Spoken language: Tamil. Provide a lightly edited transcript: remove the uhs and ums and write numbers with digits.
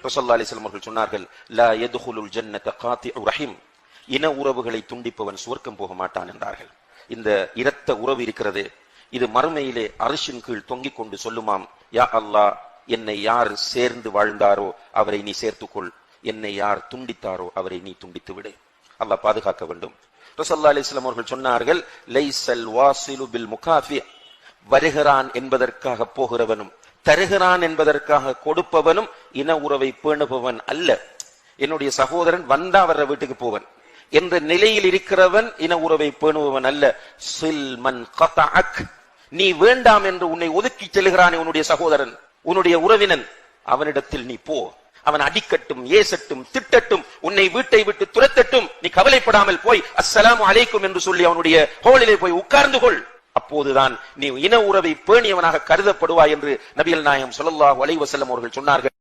ரசூலுல்லாஹி அலைஹி வஸல்லம் அவர்கள் சொன்னார்கள், லா யதுகுலுல் ஜன்னத காத்திஉ ரஹீம், இன உறவுகளை துண்டிப்பவன் சுவர்க்கம் போக மாட்டான் என்றார்கள். இந்த இரத்த உறவு இருக்கிறது, இது மறுமையிலே அரிசின் கீழ் தொங்கிக் கொண்டு சொல்லுமாம், யா அல்லாஹ், என்னை யார் சேர்ந்து வாழ்ந்தாரோ அவரை நீ சேர்த்துக்கொள், என்னை யார் துண்டித்தாரோ அவரை நீ துண்டித்து விடு. அல்லாஹ் பாதுகாக்க வேண்டும். ரசூலுல்லாஹி அலைஹி வஸல்லம் அவர்கள் சொன்னார்கள், லைஸல் வாசிலு பில் முகாஃபி, வருகிறான் என்பதற்காக போகிறவனும் தருகிறான் என்பதற்காக கொடுப்பவனும் இன உறவை பேணுபவன் அல்ல. என்னுடைய சகோதரன் வந்தா வர்ற வீட்டுக்கு போவன் என்ற நிலையில் இருக்கிறவன் இன உறவை பேணுபவன் அல்ல. சில்மன் கதஅக், நீ வேண்டாம் என்று உன்னை ஒதுக்கி செல்கிறானே உன்னுடைய சகோதரன், உன்னுடைய உறவினன், அவனிடத்தில் நீ போ. அவன் அடிக்கட்டும், ஏசட்டும், திட்டட்டும், உன்னை வீட்டை விட்டு துரத்தட்டும், நீ கவலைப்படாமல் போய் அஸ்ஸலாமு அலைக்கும் என்று சொல்லி அவனுடைய ஹோலிலே போய் உட்கார்ந்து கொள். அப்போதுதான் நீ இன உறவை பேணியவனாக கருதப்படுவாய் என்று நபிகள் நாயகம் ஸல்லல்லாஹு அலைஹி வஸல்லம் அவர்கள் சொன்னார்கள்.